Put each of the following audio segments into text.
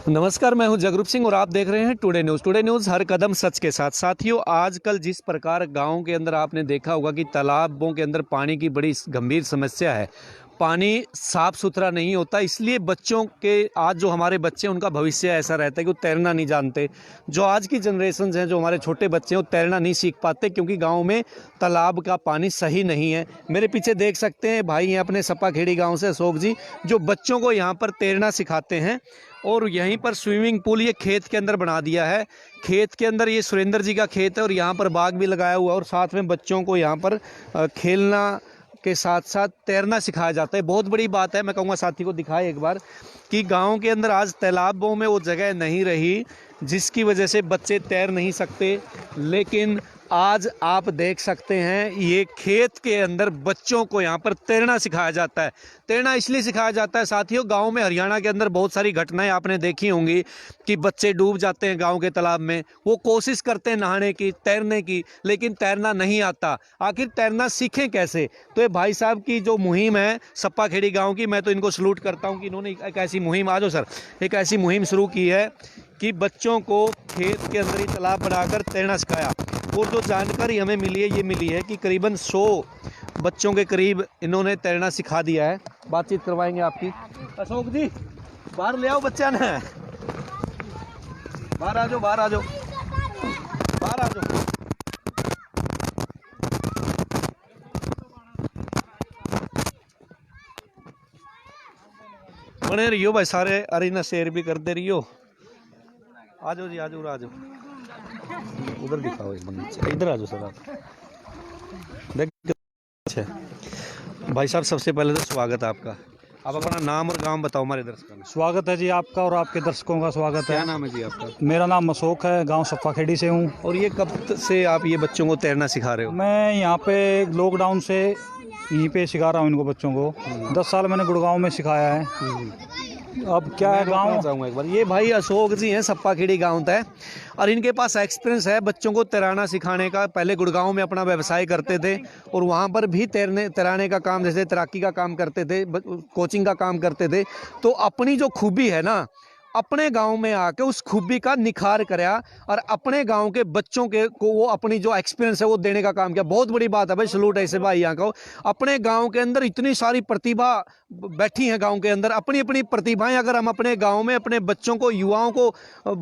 नमस्कार, मैं हूं जगरूप सिंह और आप देख रहे हैं टुडे न्यूज़। टुडे न्यूज़ हर कदम सच के साथ। साथियों, आजकल जिस प्रकार गांव के अंदर आपने देखा होगा कि तालाबों के अंदर पानी की बड़ी गंभीर समस्या है। पानी साफ सुथरा नहीं होता, इसलिए बच्चों के आज जो हमारे बच्चे हैं उनका भविष्य ऐसा रहता है कि वो तैरना नहीं जानते। जो आज की जनरेशन हैं, जो हमारे छोटे बच्चे हैं, वो तैरना नहीं सीख पाते क्योंकि गांव में तालाब का पानी सही नहीं है। मेरे पीछे देख सकते हैं भाई हैं अपने सप्पाखेड़ी गांव से अशोक जी, जो बच्चों को यहाँ पर तैरना सिखाते हैं। और यहीं पर स्विमिंग पूल ये खेत के अंदर बना दिया है। खेत के अंदर ये सुरेंद्र जी का खेत है और यहाँ पर बाग भी लगाया हुआ है और साथ में बच्चों को यहाँ पर खेलना के साथ साथ तैरना सिखाया जाता है। बहुत बड़ी बात है, मैं कहूँगा साथी को दिखाए एक बार कि गांव के अंदर आज तालाबों में वो जगह नहीं रही जिसकी वजह से बच्चे तैर नहीं सकते। लेकिन आज आप देख सकते हैं ये खेत के अंदर बच्चों को यहाँ पर तैरना सिखाया जाता है। तैरना इसलिए सिखाया जाता है साथियों, गांव में हरियाणा के अंदर बहुत सारी घटनाएं आपने देखी होंगी कि बच्चे डूब जाते हैं गांव के तालाब में। वो कोशिश करते हैं नहाने की, तैरने की, लेकिन तैरना नहीं आता। आखिर तैरना सीखें कैसे? तो ये भाई साहब की जो मुहिम है सप्पाखेड़ी गाँव की, मैं तो इनको सलूट करता हूँ कि इन्होंने एक ऐसी मुहिम, आ जाओ सर, एक ऐसी मुहिम शुरू की है कि बच्चों को खेत के अंदर ही तालाब बनाकर तैरना सिखाया। और जो जानकारी हमें मिली है, ये मिली है कि करीबन 100 बच्चों के करीब इन्होंने तैरना सिखा दिया है। बातचीत करवाएंगे आपकी। अशोक जी, बाहर ले आओ बच्चा ने, बाहर आ जाओ, बाहर आ जाओ, बाहर आ जाओ। बने रहियो भाई सारे, अरे ना शेयर भी करते रहियो। आ जाओ जी, आ जाओ, आ जाओ, उधर दिखाओ एक बंदा, इधर आ जाओ सर। आप देख, भाई साहब सबसे पहले तो स्वागत है आपका। आप अपना नाम और गांव बताओ हमारे दर्शकों में। स्वागत है जी आपका और आपके दर्शकों का स्वागत है। क्या नाम है जी आपका? मेरा नाम अशोक है, गांव सप्पाखेड़ी से हूँ। और ये कब से आप ये बच्चों को तैरना सिखा रहे हो? मैं यहाँ पे लॉकडाउन से यहीं पे सिखा रहा हूँ इनको बच्चों को। 10 साल मैंने गुड़गांव में सिखाया है। अब क्या है, गाँव चाहूँगा एक बार, ये भाई अशोक जी हैं, सप्पाखेड़ी गाँव है और इनके पास एक्सपीरियंस है बच्चों को तैराना सिखाने का। पहले गुड़गांव में अपना व्यवसाय करते थे और वहाँ पर भी तैराने का काम, जैसे तैराकी का काम करते थे, कोचिंग का काम करते थे। तो अपनी जो खूबी है ना, अपने गांव में आके उस खूबी का निखार कराया और अपने गांव के बच्चों के को वो अपनी जो एक्सपीरियंस है वो देने का काम किया। बहुत बड़ी बात है भाई, सलूट ऐसे भाई यहाँ को। अपने गांव के अंदर इतनी सारी प्रतिभा बैठी है गांव के अंदर, अपनी अपनी प्रतिभाएं अगर हम अपने गांव में अपने बच्चों को, युवाओं को,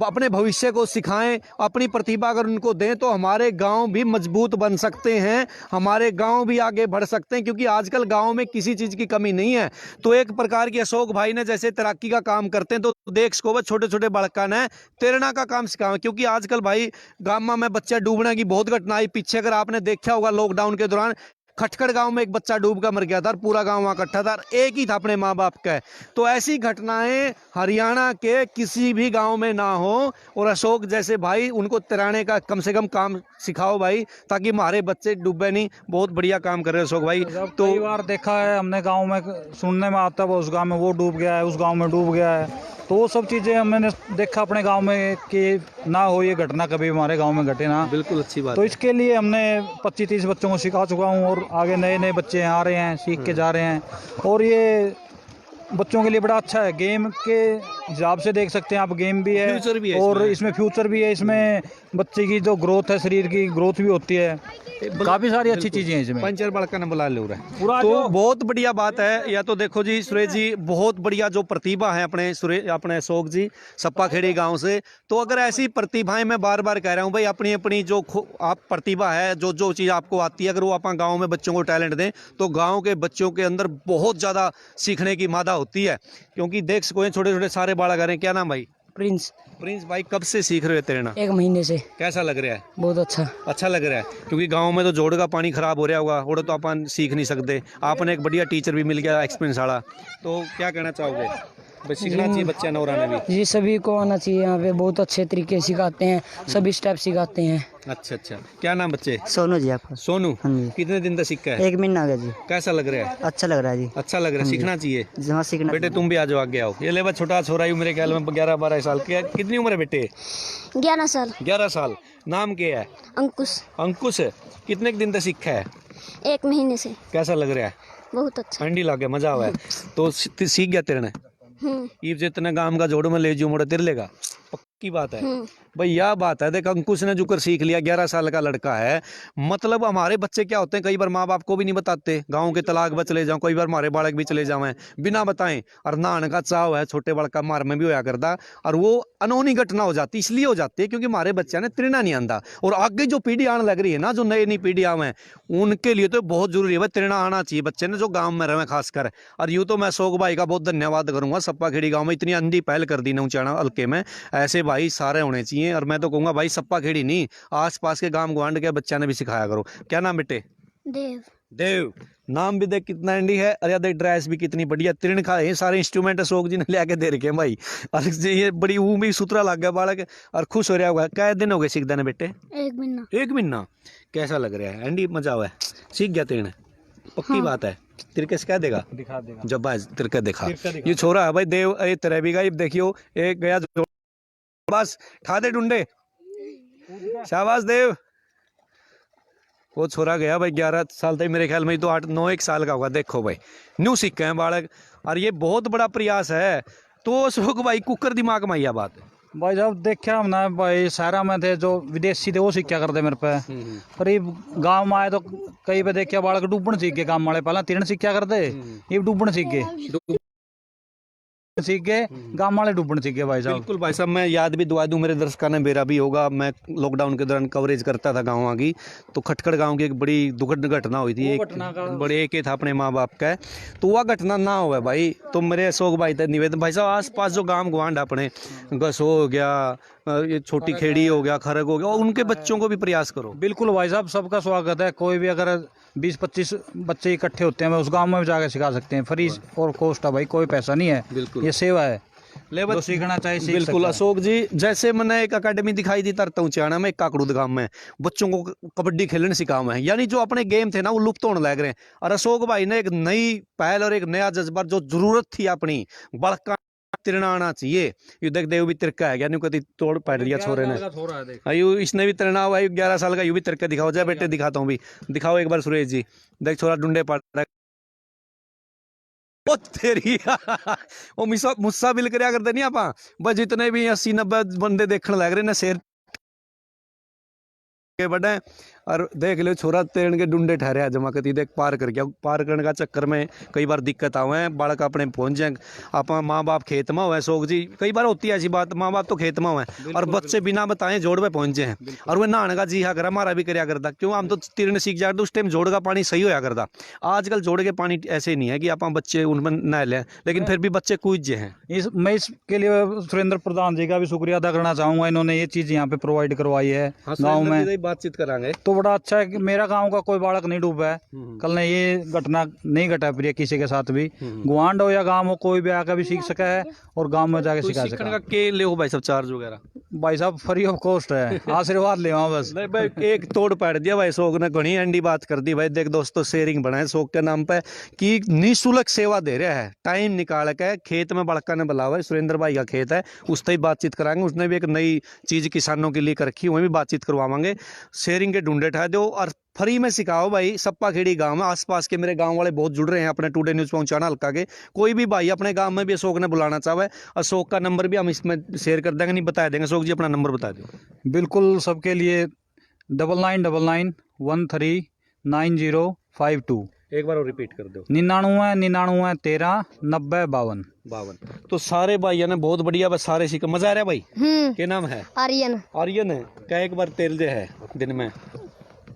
अपने भविष्य को सिखाएं, अपनी प्रतिभा अगर उनको दें तो हमारे गांव भी मजबूत बन सकते हैं, हमारे गांव भी आगे बढ़ सकते हैं। क्योंकि आजकल गांव में किसी चीज़ की कमी नहीं है। तो एक प्रकार की अशोक भाई ने जैसे तैराकी का काम करते हैं तो देख को छोटे छोटे बालका ने तैरना का काम सिखाया। क्योंकि आजकल भाई गांव में बच्चा डूबने की बहुत घटना आई। पीछे अगर आपने देखा होगा लॉकडाउन के दौरान खटखड़ गांव में एक बच्चा डूब कर मर गया था और पूरा गांव वहां इकट्ठा था, एक ही था अपने माँ बाप का। तो ऐसी घटनाएं हरियाणा के किसी भी गांव में ना हो। और अशोक जैसे भाई, उनको तैराने का कम से कम काम सिखाओ भाई, ताकि हमारे बच्चे डूबे नहीं। बहुत बढ़िया काम कर रहे हैं अशोक भाई। तो कई बार देखा है हमने, गांव में सुनने में आता है उस गांव में वो डूब गया है, उस गांव में डूब गया है। तो वो सब चीज़ें हमने देखा अपने गांव में कि ना हो ये घटना कभी हमारे गांव में घटे ना। बिल्कुल अच्छी बात। तो इसके लिए हमने 25-30 बच्चों को सिखा चुका हूं और आगे नए नए बच्चे आ रहे हैं, सीख के जा रहे हैं। और ये बच्चों के लिए बड़ा अच्छा है। गेम के हिसाब से देख सकते हैं आप, गेम भी है, फ्यूचर भी है और इसमें फ्यूचर भी है। इसमें बच्चे की जो ग्रोथ है, शरीर की ग्रोथ भी होती है। काफ़ी सारी अच्छी चीज़ें हैं इसमें। पंचर बड़का ने बुला ले रहा है पूरा तो बहुत बढ़िया बात है। या तो देखो जी सुरेश जी, बहुत बढ़िया जो प्रतिभा है अपने अशोक जी सप्पाखेड़ी गांव से। तो अगर ऐसी प्रतिभाएं, मैं बार बार कह रहा हूं भाई, अपनी अपनी जो आप प्रतिभा है, जो जो चीज़ आपको आती है, अगर वो अपन गाँव में बच्चों को टैलेंट दें तो गाँव के बच्चों के अंदर बहुत ज़्यादा सीखने की मादा होती है। क्योंकि देख सको छोटे छोटे सारे बालक आ रहे हैं। क्या नाम भाई? प्रिंस। प्रिंस भाई, कब से सीख रहे हो तैरना? 1 महीने से। कैसा लग रहा है? बहुत अच्छा। अच्छा लग रहा है, क्योंकि गांव में तो जोड़ का पानी खराब हो रहा होगा, और तो अपन सीख नहीं सकते। आपने एक बढ़िया टीचर भी मिल गया, एक्सपीरियंस वाला। तो क्या कहना चाहोगे? बस सीखना चाहिए बच्चा नौराना भी। जी, सभी को आना चाहिए। यहाँ पे बहुत अच्छे तरीके से सिखाते हैं, सभी स्टेप सिखाते हैं। अच्छा अच्छा, क्या नाम बच्चे? सोनू जी। आपका? सोनू। हाँ जी। कितने दिन तक सीखा है? 1 महीना आ गया जी। कैसा लग रहा है? अच्छा लग रहा है जी। अच्छा लग रहा है, सीखना चाहिए। जहाँ सीखना। बेटे तुम भी आ जाओ, आगे आओ। ये ले बस छोटा छोरा ही, मेरे ख्याल में 11-12 साल की। कितनी उम्र है बेटे? 11 साल। 11 साल। नाम क्या है? अंकुश। अंकुश। कितने दिन तक सीखा है? 1 महीने से। कैसा लग रहा है? बहुत अच्छा। ठंडी लगे, मजा आवा है। तो सीख गया तैरना? ईब जितने गांव का जोड़ में ले जू मोड़े तिर लेगा, पक्की बात है भाई। यह बात है, देख अंकुश ने जुकर सीख लिया, 11 साल का लड़का है। मतलब हमारे बच्चे क्या होते हैं, कई बार माँ बाप को भी नहीं बताते, गाँव के तलाक में चले जाओ, कई बार हमारे बालक भी चले जावे बिना बताएं, और नहाने का चाव है छोटे बालक का, मार में भी होया करता, और वो अनहोनी घटना हो जाती, इसलिए हो जाती है क्योंकि हमारे बच्चे ने तैरना नहीं आंदा। और आगे जो पीढ़ी आने लग रही है ना, जो नई नई पीढ़ी आवे, उनके लिए तो बहुत जरूरी है भाई तैरना आना चाहिए बच्चे ने, जो गाँव में रहे खासकर। और यूँ तो मैं शोक भाई का बहुत धन्यवाद करूंगा, सप्पा खेड़ी गाँव में इतनी अंधी पहल कर दी नौचाना हल्के में, ऐसे भाई सारे होने चाहिए। और मैं तो कहूंगा भाई सप्पा खेड़ी नहीं, आस पास के गांव ग्वांड के बच्चा ने भी सिखाया करो। क्या नाम बेटे? देव। देव, नाम भी देख कितना एंडी है, अरे देख ड्रेस भी कितनी बढ़िया, तीर्ण खा ये सारे इंस्ट्रूमेंट अशोक जी ने लेके दे रखे हैं भाई। और ये बड़ी ऊँ भी सुतरा लग गया बालक, और खुश हो रहा होगा। क्या दिन हो गए सीखने बेटे? 1 महीना। 1 महीना। कैसा लग रहा है एंडी? मजा हुआ है? सीख गया तीर्ण? पक्की बात है। तिरके से क्या देगा? दिखा देगा जब भाई तिरके दिखा। ये छोरा है भाई देव, ये तेरे भी गाइब देखियो, एक गया बस ठा दे डुंडे, शाबाश देव। वो छोरा गया भाई, 11 साल तक मेरे ख्याल में, तो 8-9 साल का होगा। देखो भाई न्यू सीखे हैं बालक, और ये बहुत बड़ा प्रयास है। तो अशोक भाई कुकर दिमाग में आया बात भाई। जब देखा हम ना भाई, शहरा में थे जो विदेशी थे वो सीखा करते मेरे पे, पर ये गांव में आए तो कई पे देखा बालक डूबन सीख गए, गांव वाले पहला तीर्ण सीखा करते, ये डूबन सीख गए, गांव वाले डूबन सीख गए भाई साहब। बिल्कुल भाई साहब, मैं याद भी दुआ दूं मेरे दर्शकों ने, मेरा भी होगा। मैं लॉकडाउन के दौरान कवरेज करता था गाँव की, तो खटखड़ गाँव की एक बड़ी दुखद घटना हुई थी, बड़े एक था अपने माँ बाप का, तो वह घटना ना हो भाई। तो मेरे अशोक भाई तक निवेदन, भाई साहब आस पास जो गाँव गवांड अपने गसो हो गया, ये छोटी खेड़ी हो गया, खरग हो गया, और उनके बच्चों को भी प्रयास करो। बिल्कुल भाई साहब, सबका स्वागत है। कोई भी अगर 20-25 बच्चे इकट्ठे होते हैं, मैं उस गांव में भी जाकर सिखा सकते हैं, फ्री और कोस्ट है भाई, कोई पैसा नहीं है, बिल्कुल ये सेवा है। लेबर जो सीखना चाहिए सीख बिल्कुल सकता है। अशोक जी, जैसे मैंने एक अकेडमी दिखाई दी तरता उचाना में, एक काकड़ूद गांव में, बच्चों को कबड्डी खेलने सिखाओ है, यानी जो अपने गेम थे ना वो लुप्त होने लग रहे हैं। और अशोक भाई ने एक नई पहल और एक नया जज्बा, जो जरूरत थी अपनी बड़का तिरना आना चाहिए। यू देख देव भी तिरका है, यानी कभी तोड़ पड़ दिया छोरे ने, अयू इसने भी तिरना हुआ, 11 साल का, यू भी तिरका दिखाओ। जाए बेटे दिखाता हूँ भी, दिखाओ एक बार सुरेश जी, देख छोरा डुंडे पड़ रहा है। ओ तेरी ओ मुस्सा बिल करया करते नहीं आप, बस जितने भी 80-90 बंदे देखने लग रहे ने शेर के बड़े, और देख लो छोरा तेरण के डुंडे ठहरे जमा कती, देख पार कर गया। पार करने का चक्कर में कई बार दिक्कत आवे, बालक अपने पहुंच जाए, आप माँ बाप खेत में हुए। शोक जी कई बार होती है ऐसी बात, माँ बाप तो खेत में हुए और बच्चे बिना बताए जोड़ पे पहुंचे हैं, और वह नहाने का जी हाँ करा, हमारा भी करया करता, क्यों हम तो तीर्ण सीख जाते उस टाइम जोड़ का पानी सही होया करता। आजकल जोड़ के पानी ऐसे नहीं है कि आप बच्चे उनमें नहा लें, लेकिन फिर भी बच्चे कूदे हैं। मैं इसके लिए सुरेंद्र प्रधान जी का भी शुक्रिया अदा करना चाहूंगा, इन्होंने ये चीज यहाँ पे प्रोवाइड करवाई है गाँव में, बातचीत करांगे तो बड़ा अच्छा है कि मेरा गांव का कोई बालक नहीं डूबा है। कल ने ये घटना नहीं घटा प्रिय किसी के साथ भी, गुआंड हो या गांव हो, कोई भी आकर भी सीख सका है और गांव में जाके सिखा सका है। के ले हो भाई सब चार्ज वगैरह? भाई साहब फ्री ऑफ कॉस्ट है, आशीर्वाद ले वहाँ बस। नहीं भाई एक तोड़ पाड़ दिया भाई शोक ने, घनी एंडी बात कर दी भाई। देख दोस्तों शेयरिंग बनाए शोक के नाम पे कि निःशुल्क सेवा दे रहा है, टाइम निकाल के खेत में बड़का ने बुलावा है, सुरेंद्र भाई का खेत है, उससे ही बातचीत कराएंगे। उसने भी एक नई चीज किसानों के लिए कर रखी, वहीं भी बातचीत करवाएंगे। शेयरिंग के ढूंढे ठा दो और फ्री में सिखाओ भाई। सप्पा खेड़ी गांव में आसपास के मेरे गांव वाले बहुत जुड़ रहे हैं अपने टुडे न्यूज़ पहुंचाना हल्का के। कोई भी भाई अपने गांव में भी अशोक ने बुलाना चाहे, अशोक का नंबर भी हम इसमें शेयर कर देंगे, नहीं बता देंगे। अशोक जी अपना नंबर बता दो। बिल्कुल, सबके लिए 9999139052। एक बार और रिपीट कर दो। 99139052। तो सारे भाइयों ने बहुत बढ़िया, बस सारे सीख मजा आ रहा है भाई। क्या नाम है? आर्यन। आर्यन है। क्या एक बार तेल दे है दिन में?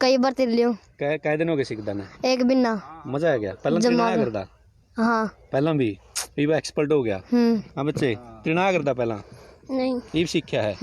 कई बार तेल लियो। कै दिन हो गए सीखदा ने? एक बिना। मजा आ गया? पहला त्रिना करदा? हाँ पहला भी ये एक्सपर्ट हो गया। हाँ बच्चे त्रिना करदा पहला? नहीं। ये सीखा है?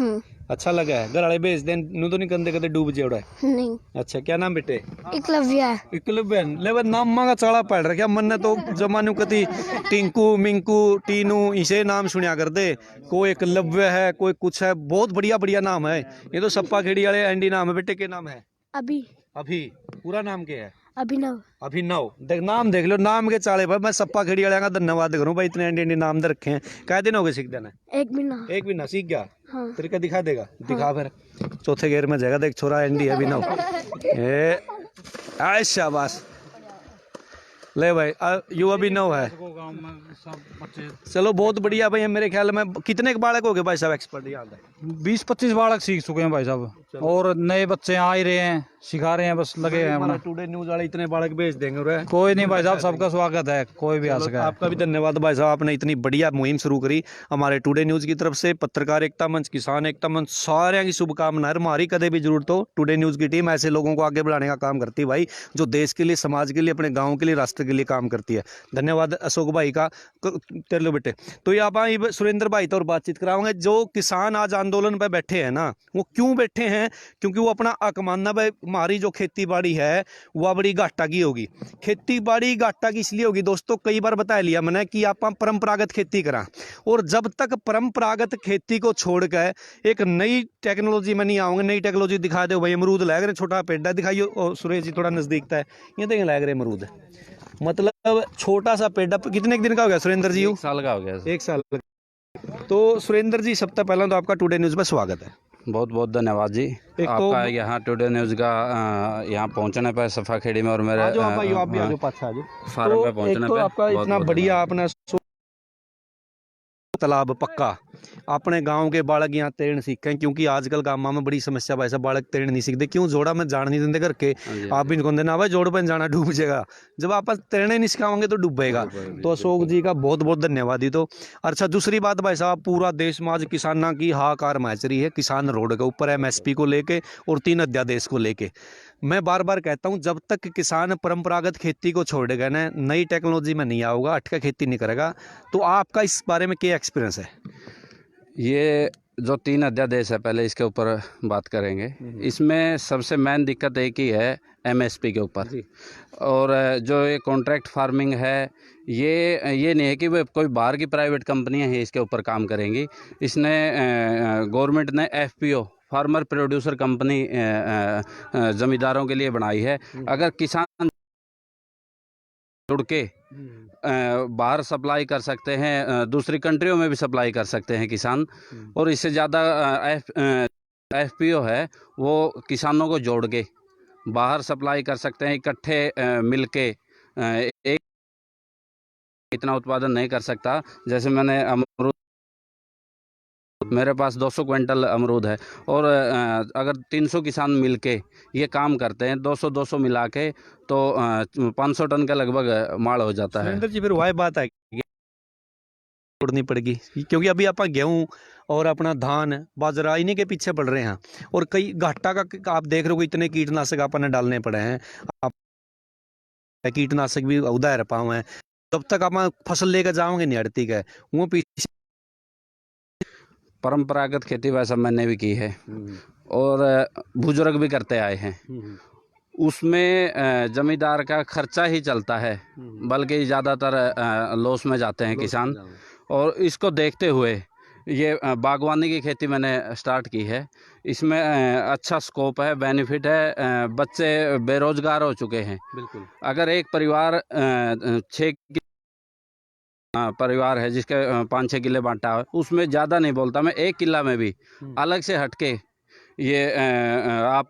अच्छा लगा है? घर वाले भेज दें नू तो नहीं कंदे कदे डूब जेड़ा है? नहीं। अच्छा क्या नाम बेटे? एकलव्य है। एकलव्य ले नाम मांगा चाला पड़ रखा मन ने, तो जमानु कति टिंकू मिंकू टीनू इसे नाम सुनिया कर दे। कोई एकलव्य है, कोई कुछ है, बहुत बढ़िया बढ़िया नाम है। ये तो सप्पा खेड़ी वाले एंडी नाम है। बेटे के नाम है? अभी। अभी पूरा नाम क्या है? अभिनव। अभिनव। देख नाम देख लो, नाम के चाले पर मैं सप्पा खेड़ी वाले का धन्यवाद करूं भाई, इतने एंडी नाम दे रखे हैं। कै दिन हो गए सीख देना? एक बिना। एक महीना सीख गया? हाँ। तरीका दिखा देगा? हाँ। दिखा फिर चौथे गेर में जाएगा। देख छोरा एंडी अभिनव, ए शाबाश। ले भाई यू अभी नौ है। गाँव में सब बच्चे चलो बहुत बढ़िया भाई। मेरे ख्याल में कितने बालक हो गए भाई साहब एक्सपर्ट यहाँ पे? 20-25 बालक सीख चुके हैं भाई साहब, और नए बच्चे आ ही रहे हैं, सिखा रहे हैं, बस लगे हैं अपना। टुडे न्यूज वाले इतने बालक भेज देंगे रे। कोई नहीं भाई साहब, सबका स्वागत है, कोई भी आ सका है। आपका भी धन्यवाद भाई साहब, आपने इतनी बढ़िया मुहिम शुरू करी हमारे टुडे न्यूज की तरफ से। पत्रकार एकता मंच, किसान एकता मंच, सारे की शुभकामनाएं। हमारी कदे भी जरूरत हो टुडे न्यूज की टीम ऐसे लोगों को आगे बढ़ाने का काम करती है भाई, जो देश के लिए, समाज के लिए, अपने गाँव के लिए, राष्ट्र के लिए काम करती है। धन्यवाद अशोक भाई का। तेरे लो बेटे। तो ये आप सुरेंद्र भाई तो और बातचीत कराओगे। जो किसान आज आंदोलन पे बैठे हैं ना, वो क्यों बैठे हैं? क्योंकि वो अपना हक मानना भाई, हमारी जो खेती बाड़ी है वह बड़ी घाटा की होगी। खेती बाड़ी घाटा की इसलिए होगी दोस्तों, कई बार बता लिया मैंने कि आप परंपरागत खेती करा, और जब तक परंपरागत खेती को छोड़कर एक नई टेक्नोलॉजी में नहीं आओगे, नई टेक्नोलॉजी दिखा दो भाई। अमरूद लग रहे, छोटा पेड़ है, दिखाइए सुरेश जी थोड़ा नजदीक था, ये देखें लग रहे अमरूद, मतलब छोटा सा पेड़। कितने दिन का हो गया सुरेंद्र जी? 1 साल का हो गया। 1 साल। तो सुरेंद्र जी सबसे पहले तो आपका टुडे न्यूज में स्वागत है। बहुत बहुत धन्यवाद जी आपका यहाँ टुडे न्यूज का यहाँ पहुँचने पर सफा खेड़ी में, और मेरे आप भी आ जाओ, पाछा आ जाओ। फार्म पे पहुँचने पे आपका इतना बढ़िया अपना तालाब पक्का, अपने गांव के बालक यहाँ तैरना सीखें, क्योंकि आजकल गाँव में बड़ी समस्या भाई साहब, बालक तैरना नहीं सीखते। क्यों? जोड़ा में जान नहीं देते करके। आप भी इनको देना भाई, जोड़ पर जाना डूब जाएगा। जब आप तैरने नहीं सिखाओगे तो डूबेगा। तो अशोक जी का बहुत बहुत धन्यवाद ही। तो अच्छा, दूसरी बात भाई साहब, पूरा देश में आज किसानों की हाहाकार मच रही है। किसान रोड के ऊपर है MSP को लेके और 3 अध्यादेश को लेके। मैं बार बार कहता हूं, जब तक किसान परंपरागत खेती को छोड़ेगा ना, नई टेक्नोलॉजी में नहीं आऊगा, अटका खेती नहीं करेगा। तो आपका इस बारे में क्या एक्सपीरियंस है? ये जो 3 अध्यादेश है, पहले इसके ऊपर बात करेंगे। इसमें सबसे मेन दिक्कत एक ही है MSP के ऊपर, और जो ये कॉन्ट्रैक्ट फार्मिंग है, ये नहीं है कि वो कोई बाहर की प्राइवेट कंपनियां हैं इसके ऊपर काम करेंगी। इसने गवर्नमेंट ने FPO, फार्मर प्रोड्यूसर कंपनी ज़मींदारों के लिए बनाई है। अगर किसान जुड़ के बाहर सप्लाई कर सकते हैं, दूसरी कंट्रियों में भी सप्लाई कर सकते हैं किसान, और इससे ज़्यादा FPO है वो किसानों को जोड़ के बाहर सप्लाई कर सकते हैं। इकट्ठे मिलके एक इतना उत्पादन नहीं कर सकता। जैसे मैंने अमरूद, मेरे पास 200 क्विंटल अमरूद है, और अगर 300 किसान मिलके ये काम करते हैं, 200 मिला के, तो 500 टन का लगभग माल हो जाता है। जी फिर वही बात है, छोड़नी पड़ेगी, क्योंकि अभी आप गेहूं और अपना धान, बाजरा इन्हीं के पीछे पड़ रहे हैं, और कई घाटा का आप देख रहे हो, इतने कीटनाशक आपने डालने पड़े हैं। आप कीटनाशक भी उधार पाओ हैं, तब तक आप फसल लेकर जाओगे नहीं अड़ती का, वो पीछे। परंपरागत खेती वैसा मैंने भी की है, और बुजुर्ग भी करते आए हैं। उसमें जमींदार का खर्चा ही चलता है, बल्कि ज़्यादातर लॉस में जाते हैं किसान। और इसको देखते हुए ये बागवानी की खेती मैंने स्टार्ट की है। इसमें अच्छा स्कोप है, बेनिफिट है। बच्चे बेरोजगार हो चुके हैं। बिल्कुल। अगर एक परिवार 6 परिवार है जिसके 5-6 किले बांटा है, उसमें ज़्यादा नहीं बोलता मैं, 1 किला में भी अलग से हटके ये आप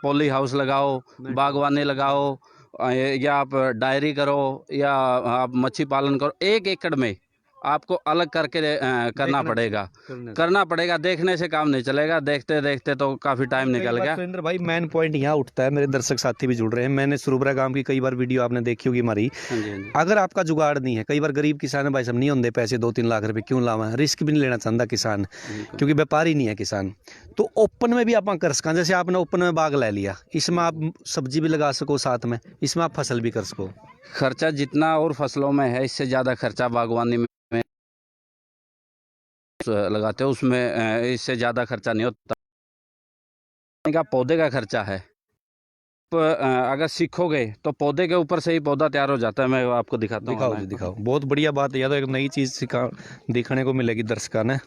पॉली हाउस लगाओ, बागवानी लगाओ, या आप डायरी करो, या आप मच्छी पालन करो, 1 एकड़ में आपको अलग करके करना पड़ेगा। देखने से काम नहीं चलेगा, देखते देखते तो काफ़ी टाइम निकल गया। सुरेंद्र भाई, मेन पॉइंट यहाँ उठता है, मेरे दर्शक साथी भी जुड़ रहे हैं। मैंने सुरुबरा गांव की कई बार वीडियो आपने देखी होगी हमारी। अगर आपका जुगाड़ नहीं है, कई बार गरीब किसान है भाई साहब, नहीं होंगे पैसे 2-3 लाख रुपए, क्यों लावा, रिस्क भी नहीं लेना चाहता किसान, क्योंकि व्यापारी नहीं है किसान। तो ओपन में भी आप कर सकें, जैसे आपने ओपन में बाग ले लिया, इसमें आप सब्जी भी लगा सको, साथ में इसमें आप फसल भी कर सको। खर्चा जितना और फसलों में है, इससे ज़्यादा खर्चा बागवानी में लगाते हो, उसमें इससे ज़्यादा खर्चा नहीं होता। का पौधे का खर्चा है, अगर सीखोगे तो पौधे के ऊपर से ही पौधा तैयार हो जाता है। मैं आपको दिखाता हूँ। दिखाओ जी, दिखाओ। बहुत बढ़िया बात है, या तो एक नई चीज़ दिखाने को मिलेगी दर्शकों ने।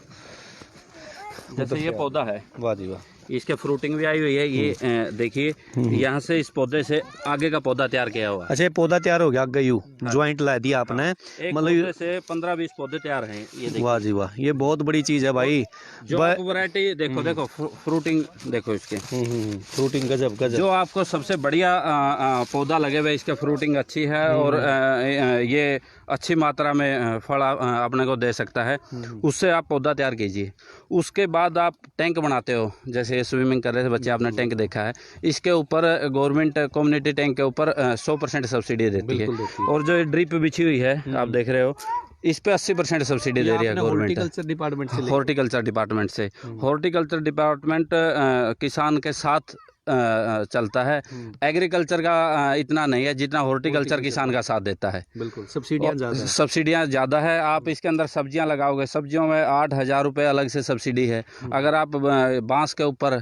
जैसे ये पौधा है, वाह जी वाह। इसके फ्रूटिंग भी आई हुई है। ये देखिए यहाँ से इस पौधे से आगे का पौधा तैयार किया हुआ है। अच्छा, ये पौधा तैयार हो गया गयू ज्वाइंट ला दिया आपने। एक मतलब पौधे से 15-20 पौधे तैयार हैं। ये देखिए, वाह जी वाह, ये बहुत बड़ी चीज है भाई। जो आपको वैरायटी देखो, देखो फ्रूटिंग देखो इसके, फ्रूटिंग गजब गजब। जो आपको सबसे बढ़िया पौधा लगे हुए, इसका फ्रूटिंग अच्छी है और ये अच्छी मात्रा में फल अपने को दे सकता है, उससे आप पौधा तैयार कीजिए। उसके बाद आप टैंक बनाते हो, जैसे स्विमिंग कर रहे थे बच्चे, आपने टैंक देखा है। इसके ऊपर गवर्नमेंट कम्युनिटी टैंक के ऊपर 100% सब्सिडी देती है। और जो ड्रिप बिछी हुई है आप देख रहे हो, इस पे 80% सब्सिडी दे रही है गवर्नमेंट। हॉर्टिकल्चर डिपार्टमेंट से हॉर्टिकल्चर डिपार्टमेंट से। हॉर्टिकल्चर डिपार्टमेंट किसान के साथ चलता है। एग्रीकल्चर का इतना नहीं है जितना हॉर्टिकल्चर किसान का साथ देता है। बिल्कुल, सब्सिडियां ज़्यादा है। सब्सिडियां ज़्यादा है। आप इसके अंदर सब्जियां लगाओगे, सब्जियों में 8,000 रुपये अलग से सब्सिडी है। अगर आप बांस के ऊपर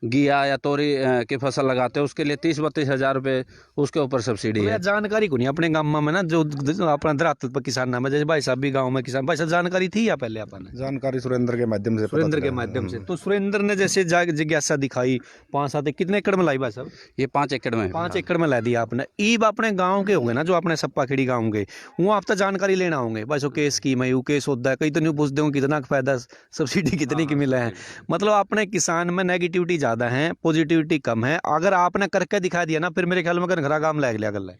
घिया या तोरी की फसल लगाते हो, उसके लिए 30-32 हज़ार रुपये उसके ऊपर सब्सिडी है। जानकारी को नहीं अपने गांव में ना, जो अपना धरातल पर किसान नाम है, जैसे भाई साहब भी गांव में किसान। भाई साहब जानकारी थी या पहले अपन जानकारी सुरेंद्र के माध्यम से, सुरेंद्र के माध्यम से। तो सुरेंद्र ने जैसे जिज्ञासा दिखाई 5-7 कितने एकड़ में लाई भाई साहब? ये 5 एकड़ में, 5 एकड़ में ला दिया आपने। ईब अपने गाँव के होंगे ना, जो अपने सप्पा खेड़ी गाँव के, वो आप तो जानकारी लेना होंगे भाई सो केस की मैं केस होता है, कई तो नहीं पूछते हो कितना फायदा सब्सिडी कितनी की मिला है। मतलब अपने किसान में नेगेटिविटी ज़्यादा है, पॉजिटिविटी कम है। अगर आपने करके दिखा दिया ना, फिर मेरे ख्याल में घरा काम लग लिया गल।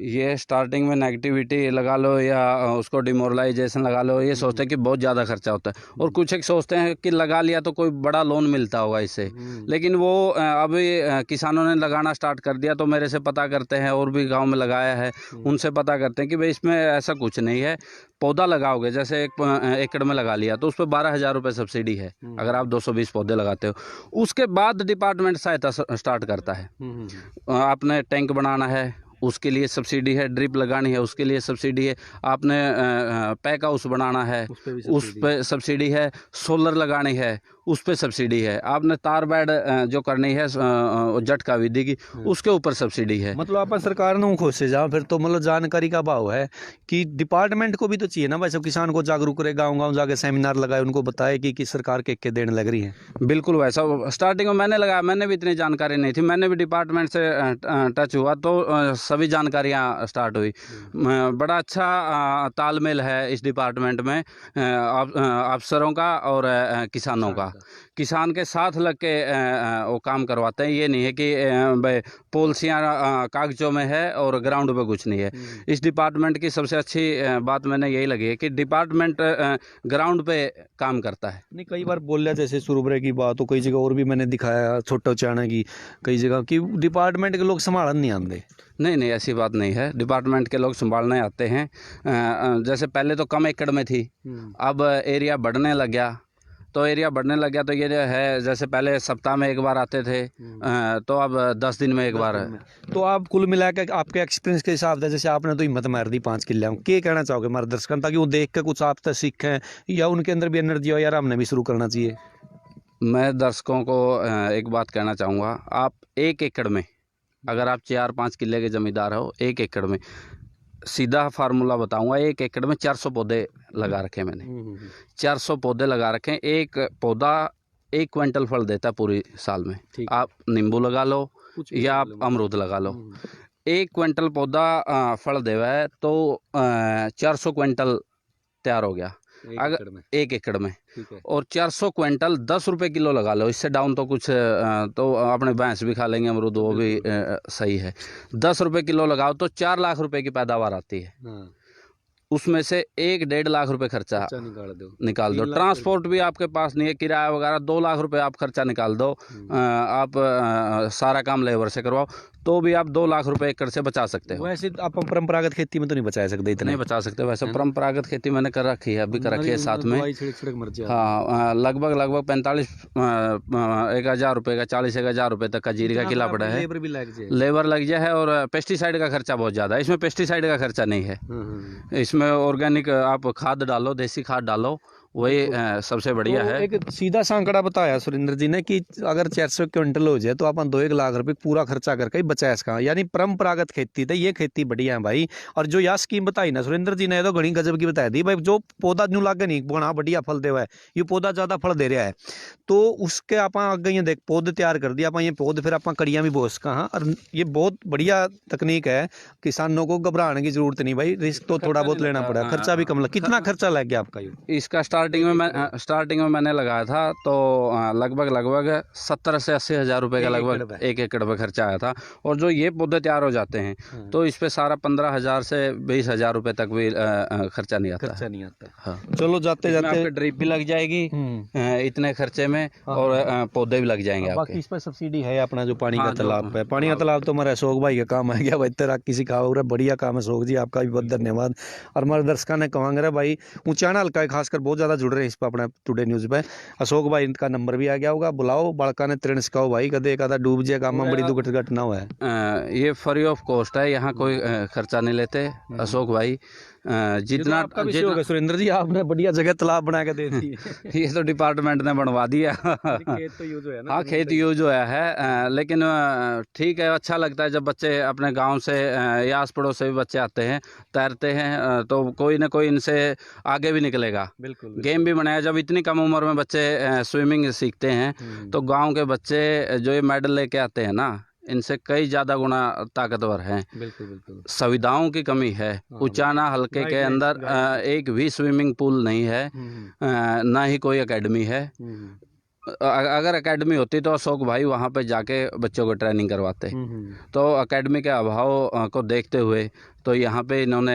ये स्टार्टिंग में नेगेटिविटी लगा लो या उसको डिमोरलाइजेशन लगा लो, ये सोचते हैं कि बहुत ज़्यादा खर्चा होता है। और कुछ एक सोचते हैं कि लगा लिया तो कोई बड़ा लोन मिलता होगा इससे, लेकिन वो अभी किसानों ने लगाना स्टार्ट कर दिया तो मेरे से पता करते हैं, और भी गांव में लगाया है उनसे पता करते हैं कि भाई इसमें ऐसा कुछ नहीं है। पौधा लगाओगे, जैसे 1 एकड़ में लगा लिया तो उस पर 12,000 रुपये सब्सिडी है अगर आप 220 पौधे लगाते हो। उसके बाद डिपार्टमेंट सहायता स्टार्ट करता है। आपने टैंक बनाना है, उसके लिए सब्सिडी है। ड्रिप लगानी है, उसके लिए सब्सिडी है। आपने पैक हाउस बनाना है, उस पर सब्सिडी है। सोलर लगानी है, उस पर सब्सिडी है। आपने तार बेड जो करनी है झटका विधि की, उसके ऊपर सब्सिडी है। मतलब आप सरकार ने खुश से जाओ फिर तो, मतलब जानकारी का भाव है कि डिपार्टमेंट को भी तो चाहिए ना भाई सब, किसान को जागरूक करे, गांव-गांव जाके सेमिनार लगाए, उनको बताए कि सरकार के देने लग रही है। बिल्कुल वैसा स्टार्टिंग में मैंने लगाया, मैंने भी इतनी जानकारी नहीं थी, मैंने भी डिपार्टमेंट से टच हुआ तो सभी जानकारियाँ स्टार्ट हुई। बड़ा अच्छा तालमेल है इस डिपार्टमेंट में अफसरों का और किसानों का। किसान के साथ लग के वो काम करवाते हैं। ये नहीं है कि पॉलिसियाँ कागजों में है और ग्राउंड पे कुछ नहीं है। इस डिपार्टमेंट की सबसे अच्छी बात मैंने यही लगी है कि डिपार्टमेंट ग्राउंड पे काम करता है। नहीं, कई बार बोल रहा जैसे सुरबरे की बात हो, कई जगह और भी मैंने दिखाया, छोटा चाणा की, कई जगह कि डिपार्टमेंट के लोग संभालन नहीं आते। नहीं, ऐसी बात नहीं है। डिपार्टमेंट के लोग संभालने आते हैं। जैसे पहले तो कम एकड़ में थी, अब एरिया बढ़ने लग गया तो ये है, जैसे पहले सप्ताह में एक बार आते थे तो अब 10 दिन में एक बार है। तो आप कुल मिला के आपके एक्सपीरियंस के हिसाब से, जैसे आपने तो हिम्मत मार दी 5 किले, क्या कहना चाहोगे हमारे दर्शकों, ताकि वो देख के कुछ आप तक सीखें या उनके अंदर भी एनर्जी हो, यार हमने भी शुरू करना चाहिए? मैं दर्शकों को एक बात कहना चाहूँगा, आप 1 एकड़ में, अगर आप 4-5 किले के ज़मींदार हो, 1 एकड़ में सीधा फार्मूला बताऊंगा, 1 एकड़ में 400 पौधे लगा रखे मैंने। 400 पौधे लगा रखे हैं। एक पौधा 1 क्विंटल फल देता है पूरी साल में। आप नींबू लगा लो या आप अमरूद लगा लो, 1 क्विंटल पौधा फल देवा है तो 400 क्विंटल तैयार हो गया अगर 1 एकड़ में। और 400 क्विंटल 10 रुपये किलो लगा लो, इससे डाउन तो कुछ तो अपने भैंस भी खा लेंगे अमरूद, वो भी सही है। 10 रुपये किलो लगाओ तो 4 लाख रुपए की पैदावार आती है। उसमें से 1-1.5 लाख रुपए खर्चा निकाल दो। ट्रांसपोर्ट भी आपके पास नहीं है, किराया वगैरह 2 लाख रुपए आप खर्चा निकाल दो। आप सारा काम लेबर से करवाओ तो भी आप 2 लाख रुपए एकड़ से बचा सकते हो। वैसे आप परंपरागत खेती में तो नहीं बचा सकते इतने? नहीं बचा सकते। वैसे परंपरागत खेती मैंने कर रखी है, अभी कर रखी है साथ में। हाँ, लगभग 45-1,000 रुपये का, 40-1,000 रुपये तक का जीरी का किला पड़ा है। लेबर लग जाए है और पेस्टिसाइड का खर्चा बहुत ज़्यादा है। इसमें पेस्टिसाइड का खर्चा नहीं है। इसमें ऑर्गेनिक आप खाद डालो, देसी खाद डालो, वही सबसे बढ़िया तो है। एक सीधा सा आंकड़ा बताया सुरेंद्र जी ने कि अगर 400 क्विंटल हो जाए तो अपन 2-1 लाख रुपए पूरा खर्चा करके ही बचाया इसका, यानी परंपरागत खेती थी ये खेती बढ़िया है भाई। और जो यह स्कीम बताई ना सुरेंद्र जी ने, ये तो घनी गजब की बता दी भाई। जो पौधा न्यू लागे नहीं बना बढ़िया फल दे हुआ है, ये पौधा ज्यादा फल दे रहा है, तो उसके आप आगे ये देख पौधे तैयार कर दिया अपन, ये पौधे फिर अपन कड़ियां भी बो सका। हाँ, और ये बहुत बढ़िया तकनीक है, किसानों को घबराने की जरूरत नहीं भाई, रिस्क तो थोड़ा बहुत लेना पड़ा, खर्चा भी कम लग। कितना खर्चा लग गया आपका ये? इसका स्टार्टिंग में मैंने लगाया था तो लगभग 70 से 80 हज़ार रुपये का लगभग 1 एकड़ पे खर्चा आया था। और जो ये पौधे तैयार हो जाते हैं तो इस पे सारा 15,000 से 20,000 रुपये तक भी खर्चा नहीं आता। खर्चा नहीं आता। हाँ। चलो जाते जाते आपके ड्रिप भी लग जाएगी इतने खर्चे में, और पौधे भी लग जाएंगे बाकी आपके। इस पर सब्सिडी है अपना जो पानी का हाँ, तालाब है, पानी का तालाब तो हमारा अशोक भाई का काम है क्या भाई, तेरा किसी का हो रहा बढ़िया काम है अशोक जी, आपका भी बहुत धन्यवाद। और हमारे दर्शकों ने कहांगे भाई ऊंचाना हल्का है, खासकर बहुत ज्यादा जुड़ रहे हैं इस पर अपना टुडे न्यूज पे। अशोक भाई इनका नंबर भी आ गया होगा, बुलाओ बालका ने तृण सिखाओ भाई, कदे कदा डूब जाए काम में बड़ी दुर्घटना हुआ है। ये फ्री ऑफ कॉस्ट है, यहाँ कोई खर्चा नहीं लेते अशोक भाई। जितना आपका भी होगा सुरेंद्र जी, आपने बढ़िया जगह तालाब बना के दे दी। ये तो डिपार्टमेंट ने बनवा दिया। खेत तो यूज है ना। हाँ, खेत यूज हुआ है, लेकिन ठीक है, अच्छा लगता है जब बच्चे अपने गांव से या आस पड़ोस से भी बच्चे आते हैं, तैरते हैं, तो कोई ना कोई इनसे आगे भी निकलेगा। बिल्कुल। गेम भी बनाया, जब इतनी कम उम्र में बच्चे स्विमिंग सीखते हैं तो गांव के बच्चे जो ये मेडल लेके आते हैं ना, इनसे कई ज़्यादा गुना ताकतवर हैं। बिल्कुल बिल्कुल। सुविधाओं की कमी है। उचाना हलके के अंदर एक भी स्विमिंग पूल नहीं है, ना ही कोई एकेडमी है। अगर एकेडमी होती तो अशोक भाई वहाँ पे जाके बच्चों को ट्रेनिंग करवाते। तो एकेडमी के अभाव को देखते हुए तो यहाँ पे इन्होंने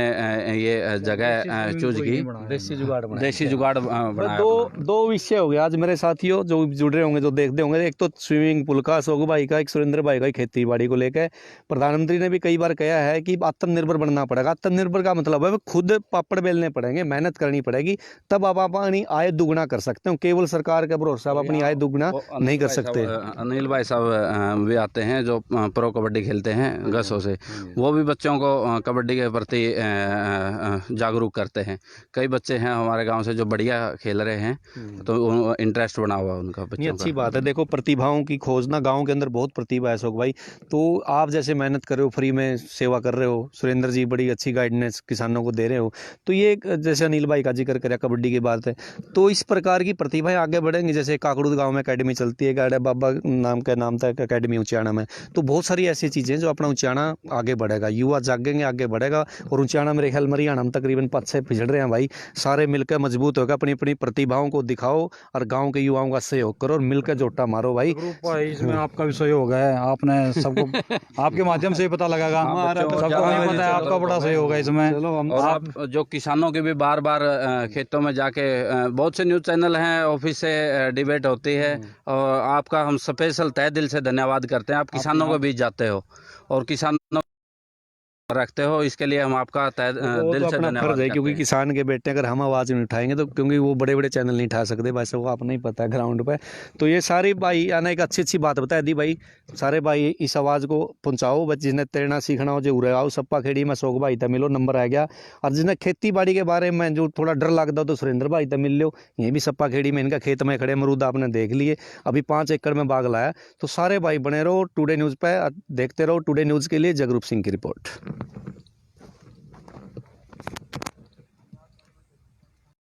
ये जगह चूज की, देसी जुगाड़ बनाया। देसी जुगाड़ बनाया। दो विषय हो गए आज मेरे साथियों जो जुड़ रहे होंगे, जो देखते होंगे। एक तो स्विमिंग पूल का अशोक भाई का, एक सुरेंद्र भाई का खेती बाड़ी को लेकर। प्रधानमंत्री ने भी कई बार कहा है कि आत्मनिर्भर बनना पड़ेगा। आत्मनिर्भर का मतलब है खुद पापड़ बेलने पड़ेंगे, मेहनत करनी पड़ेगी, तब आप अपनी आय दुगना कर सकते हो। केवल सरकार का भरोसा आप अपनी आय दुगना नहीं कर सकते। अनिल भाई साहब भी आते हैं जो प्रो कबड्डी खेलते हैं गसों से, वो भी बच्चों को कबड्डी के प्रति जागरूक करते हैं। कई बच्चे हैं हमारे गांव से जो बढ़िया खेल रहे हैं, तो इंटरेस्ट बना हुआ उनका बच्चों अच्छी बात है। देखो प्रतिभाओं की खोज ना, गांव के अंदर बहुत प्रतिभा है अशोक भाई। तो आप जैसे मेहनत कर रहे हो, फ्री में सेवा कर रहे हो, सुरेंद्र जी बड़ी अच्छी गाइडेंस किसानों को दे रहे हो, तो ये जैसे अनिल भाई का जिक्र करें कबड्डी की बात है, तो इस प्रकार की प्रतिभाएं आगे बढ़ेंगी। जैसे काकड़ू गाँव में अकेडमी चलती है, गाड़ा बाबा नाम था अकेडमी उचाना में, तो बहुत सारी ऐसी चीजें जो अपना उचाना आगे बढ़ेगा, युवा जागेंगे आगे बढ़ेगा। और उचाना मेरे ख्याल हरियाणा में तकरीबन 5 से पिछड़ रहे हैं भाई, सारे मिलकर मजबूत होगा। अपनी अपनी प्रतिभाओं को दिखाओ और गांव के युवाओं का सहयोग करो और मिलकर जोटा मारो भाई। इसमें आपका भी सहयोग है, आपने सबको आपके माध्यम से ही पता लगेगा, सबको नहीं पता है, आपका बड़ा सहयोग है इसमें। और आप जो किसानों के भी बार बार खेतों में जाके बहुत से न्यूज़ चैनल हैं, ऑफिस से डिबेट होती है, और आपका हम स्पेशल तहे दिल से धन्यवाद करते हैं। आप किसानों के बीच जाते हो और किसानों रखते हो, इसके लिए हम आपका दिल से धन्यवाद है। क्योंकि किसान के बेटे अगर हम आवाज़ नहीं उठाएंगे तो, क्योंकि वो बड़े बड़े चैनल नहीं उठा सकते भाई, सबको आपने ही पता है ग्राउंड पे। तो ये सारी भाई आना एक अच्छी बात बता दी भाई, सारे भाई इस आवाज़ को पहुँचाओ। बस जिन्हें तैरना सीखना हो जो उरे आओ, सप्पा खेड़ी में अशोक भाई तक मिलो, नंबर आ गया। और जिन्हें खेती बाड़ी के बारे में जो थोड़ा डर लगता हो तो सुरेंद्र भाई तक मिल लो, ये भी सप्पा खेड़ी में इनका खेत में खड़े अमरूद आपने देख लिए, अभी 5 एकड़ में बाग लाया। तो सारे भाई बने रहो टुडे न्यूज़ पे, देखते रहो टुडे न्यूज़ के लिए। जगरूप सिंह की रिपोर्ट।